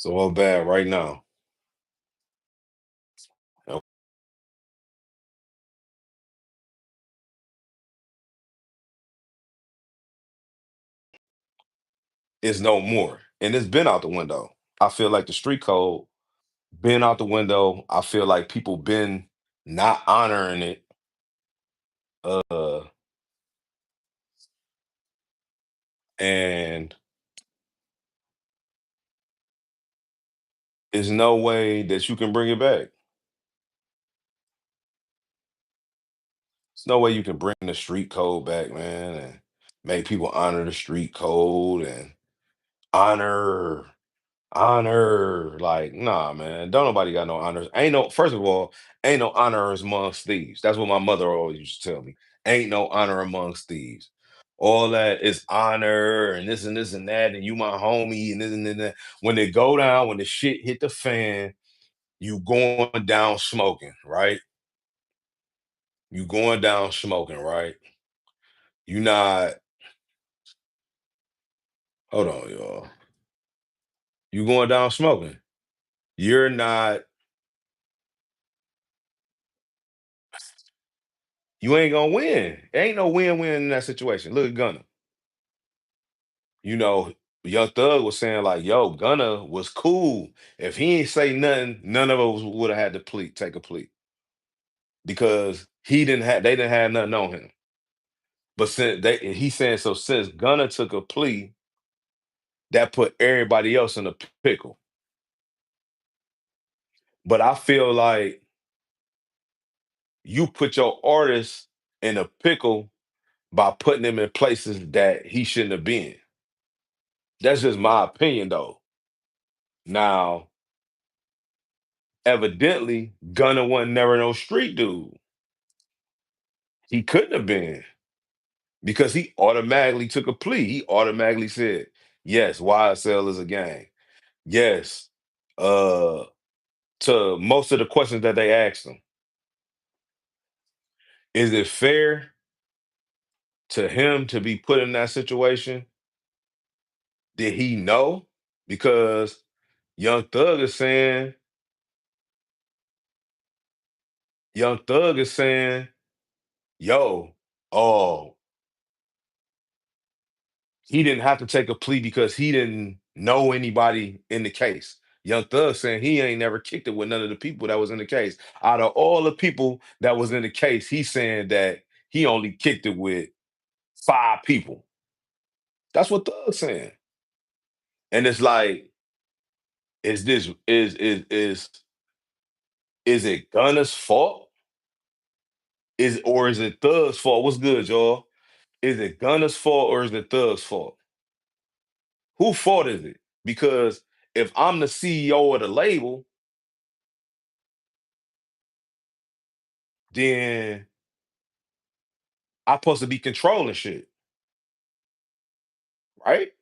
So all bad right now. Uh, It's no more. And it's been out the window. I feel like the street code been out the window. I feel like people been not honoring it. Uh and there's no way that you can bring it back. There's no way you can bring the street code back, man, and make people honor the street code and honor like, nah, man. Don't nobody got no honors. Ain't no, first of all, ain't no honors amongst thieves. That's what my mother always used to tell me. Ain't no honor amongst thieves. All that is honor and this and that, and you my homie and this and that. When they go down, when the shit hit the fan, you going down smoking, right? You going down smoking, right? You not, hold on, y'all. You going down smoking. You're not, you ain't gonna win. Ain't no win-win in that situation. Look at Gunna. You know, Young Thug was saying like, "Yo, Gunna was cool. If he ain't say nothing, none of us would have had to take a plea because they didn't have nothing on him." But he's saying so since Gunna took a plea, that put everybody else in a pickle. But I feel like you put your artist in a pickle by putting him in places that he shouldn't have been. That's just my opinion, though. Now, evidently, Gunna wasn't never no street dude. He couldn't have been because he automatically took a plea. He automatically said, yes, YSL is a gang. Yes. Uh to most of the questions that they asked him. Is it fair to him to be put in that situation? Did he know? Because Young Thug is saying, Young Thug is saying, yo, oh, he didn't have to take a plea because he didn't know anybody in the case. Young Thug saying he ain't never kicked it with none of the people that was in the case. Out of all the people that was in the case, he's saying that he only kicked it with 5 people. That's what Thug's saying. And it's like, is this is it Gunna's fault? Is it Thug's fault? What's good, y'all? Is it Gunna's fault or is it Thug's fault? Who fault is it? Because if I'm the CEO of the label, then I'm supposed to be controlling shit, right?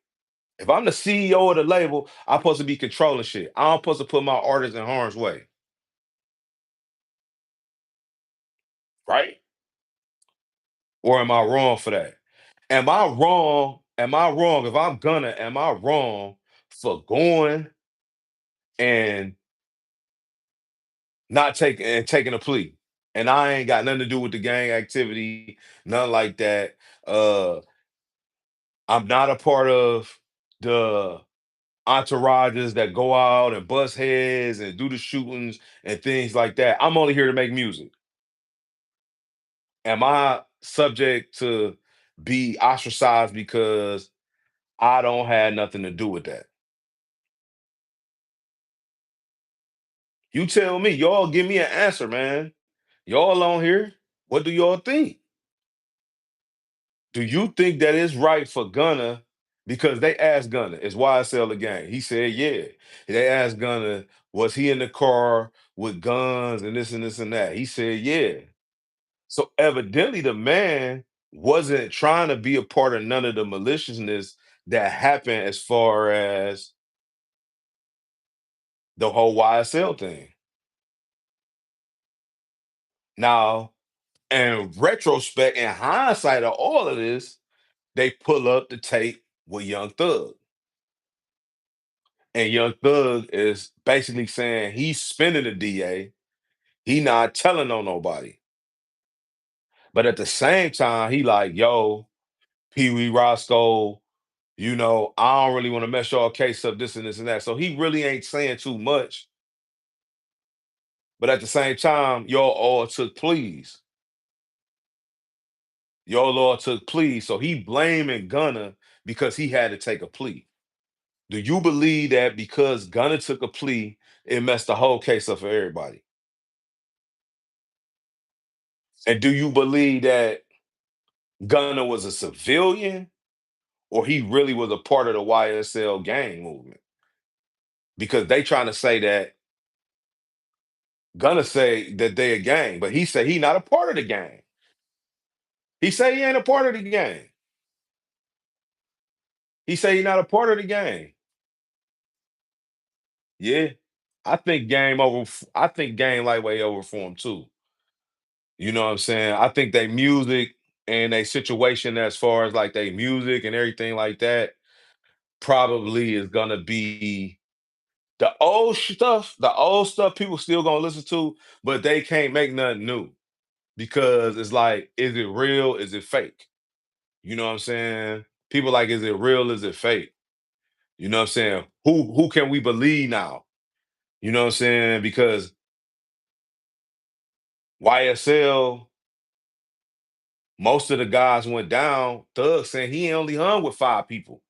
If I'm the CEO of the label, I'm supposed to be controlling shit. I'm supposed to put my artists in harm's way, right? Or am I wrong for that? Am I wrong? Am I wrong? If I'm gonna, am I wrong for going and not taking a plea? And I ain't got nothing to do with the gang activity, nothing like that. I'm not a part of the entourages that go out and bust heads and do the shootings and things like that. I'm only here to make music. Am I subject to be ostracized because I don't have nothing to do with that? You tell me. Y'all give me an answer, man. Y'all on here. What do y'all think? Do you think that it's right for Gunna? Because they asked Gunna, is YSL a gang? He said, yeah. They asked Gunna, was he in the car with guns and this and this and that? He said, yeah. So evidently the man wasn't trying to be a part of none of the maliciousness that happened as far as the whole YSL thing. Now, in retrospect, in hindsight of all of this, they pull up the tape with Young Thug. And Young Thug is basically saying he's spending the DA. He not telling on nobody. But at the same time, he like, yo, Pee Wee Roscoe, I don't really want to mess y'all case up, this and this and that. So he really ain't saying too much. But at the same time, y'all all took pleas. Y'all all took pleas. So he blaming Gunna because he had to take a plea. Do you believe that because Gunna took a plea, it messed the whole case up for everybody? And do you believe that Gunna was a civilian or he really was a part of the YSL gang movement? Because they trying to say that Gunna say that they a gang, but he said he not a part of the gang. He say he ain't a part of the gang. He say he not a part of the gang. Yeah. I think game lightweight over for him too. You know what I'm saying? I think they music and they situation as far as like they music and everything like that probably is gonna be the old stuff people still gonna listen to, but they can't make nothing new because it's like, is it real? Is it fake? You know what I'm saying? People like, is it real? Is it fake? You know what I'm saying? Who can we believe now? You know what I'm saying? Because YSL, most of the guys went down. Thug saying he only hung with 5 people.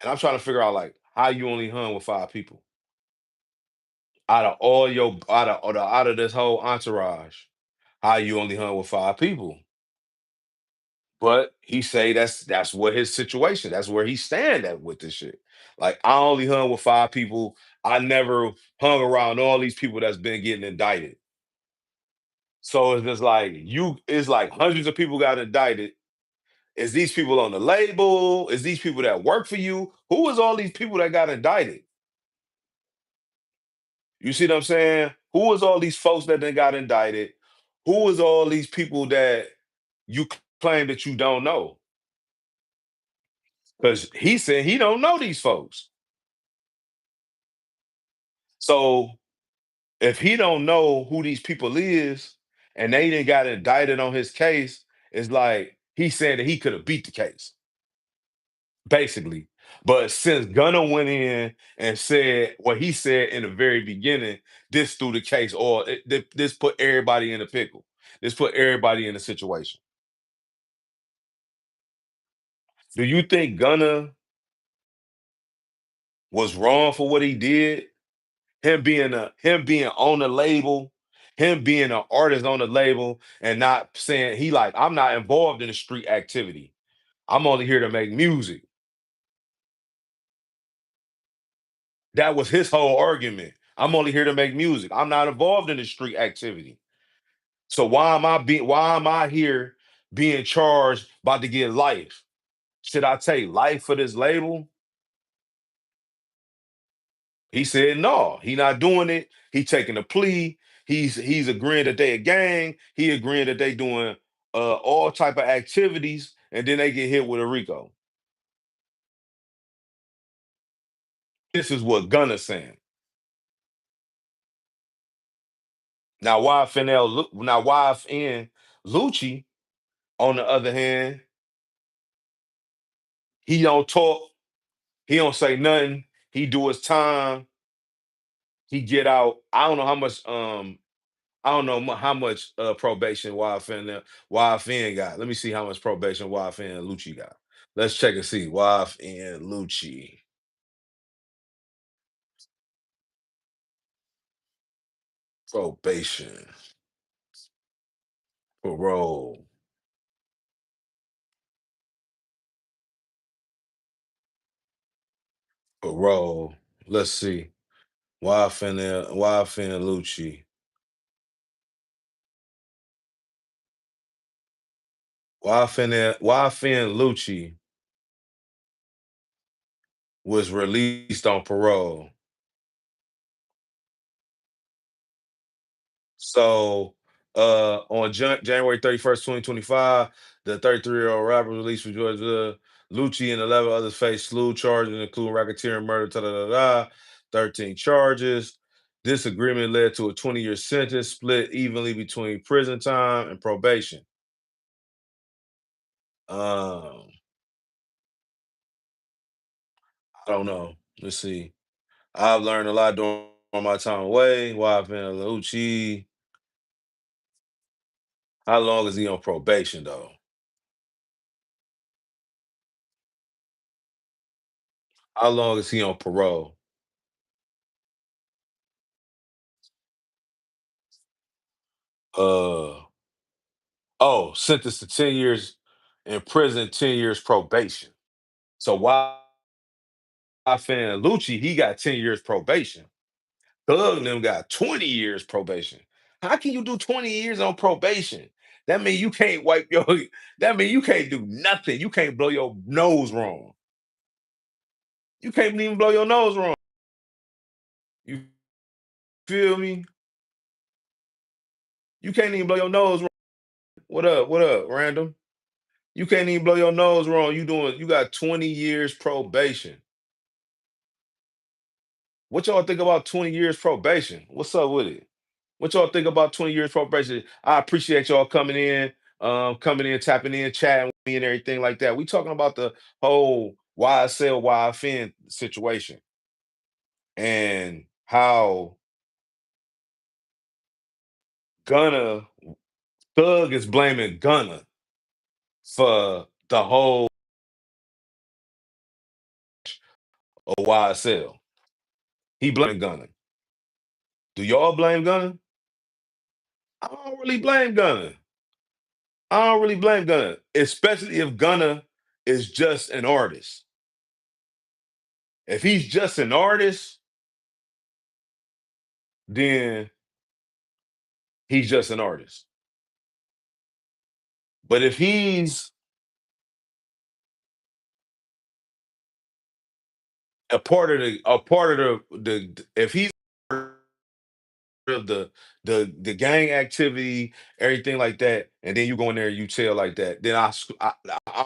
And I'm trying to figure out like how you only hung with 5 people. Out of this whole entourage, how you only hung with 5 people. But he say that's what his situation, that's where he stand at with this shit. Like I only hung with 5 people. I never hung around all these people that's been getting indicted. So it's just like it's like hundreds of people got indicted. Is these people on the label? Is these people that work for you? Who is all these people that got indicted? You see what I'm saying? Who is all these folks that then got indicted? Who is all these people that you claim that you don't know? Because he said he don't know these folks. So if he don't know who these people is and they didn't got indicted on his case, it's like he said that he could have beat the case, basically. But since Gunna went in and said what he said in the very beginning, this threw the case, or this put everybody in a pickle. This put everybody in a situation. Do you think Gunna was wrong for what he did? Him being on the label, him being an artist on the label, and not saying he like, I'm not involved in the street activity. I'm only here to make music. That was his whole argument. I'm only here to make music. I'm not involved in the street activity. So why am I here being charged about to get life? Should I take life for this label? He said no, he not doing it. He taking a plea. He's agreeing that they a gang. He agreeing that they doing all type of activities, and then they get hit with a RICO. This is what Gunna's saying. Now YFN Lucci, on the other hand, he don't talk. He don't say nothing. He do his time. He get out. I don't know how much probation YFN got. Let me see how much probation YFN Lucci got. Let's check and see. YFN Lucci probation, parole, parole. Let's see. YFN Lucci. YFN Lucci was released on parole. So on January 31st, 2025, the 33-year-old rapper released from Georgia. Lucci and 11 others face slew charges, including racketeering, murder, da da da da. 13 charges. This agreement led to a 20-year sentence split evenly between prison time and probation. Um, I don't know. Let's see. I've learned a lot during my time away. YFN Lucci. How long is he on probation though? How long is he on parole? Uh oh, sentenced to 10 years in prison, 10 years probation. So YFN Lucci, he got 10 years probation. Thug and them got 20 years probation. How can you do 20 years on probation? That means you can't wipe your that means you can't do nothing. You can't blow your nose wrong. You can't even blow your nose wrong. You feel me? You can't even blow your nose wrong. What up? What up, random? You can't even blow your nose wrong. You got 20 years probation. What y'all think about 20 years probation? What's up with it? What y'all think about 20 years probation? I appreciate y'all coming in, tapping in, chatting with me and everything like that. We talking about the whole YSL, YFN situation and how Gunna, Thug is blaming Gunna for the whole of YSL. He blaming Gunna. Do y'all blame Gunna? I don't really blame Gunna. I don't really blame Gunna, especially if Gunna is just an artist. If he's just an artist, then he's just an artist. But if he's a part of the if he's part of the gang activity, everything like that, and then you go in there and you tell like that, then I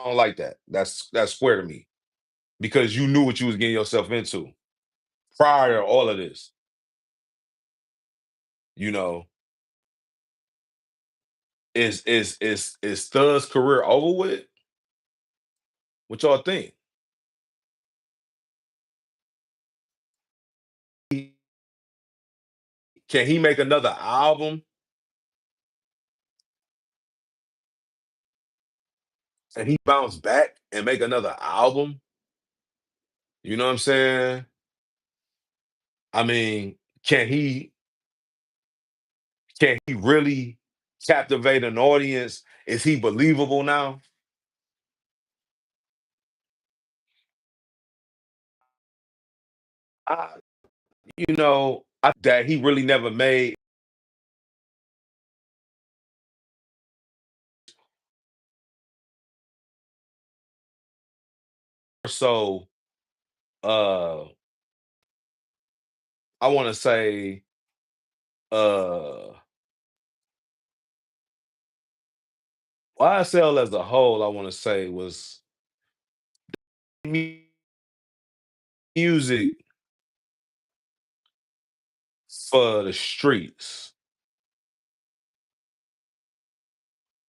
don't like that. That's square to me because you knew what you was getting yourself into prior to all of this. You know, is Thug's career over with? What y'all think? Can he make another album and he bounce back and make another album? You know what I'm saying? I mean, can he really captivate an audience? Is he believable now? I, that he really never made. So uh I want to say uh YSL as a whole, I want to say was mu- music for the streets.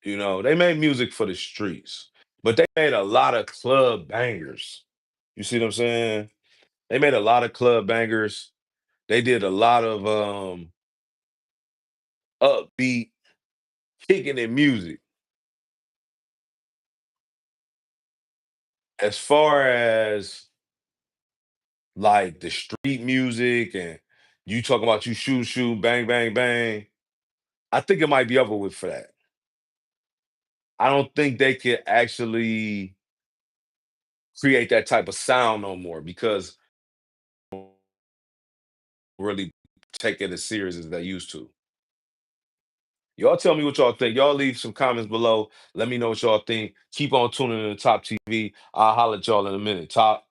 They made music for the streets, but they made a lot of club bangers. You see what I'm saying? They made a lot of club bangers. They did a lot of upbeat, kicking in music. As far as like the street music and you talking about you shoot, shoot, bang, bang, bang, I think it might be over with for that. I don't think they could actually create that type of sound no more because really take it as serious as they used to. Y'all tell me what y'all think. Y'all leave some comments below. Let me know what y'all think. Keep on tuning in to Top TV. I'll holler at y'all in a minute. Top.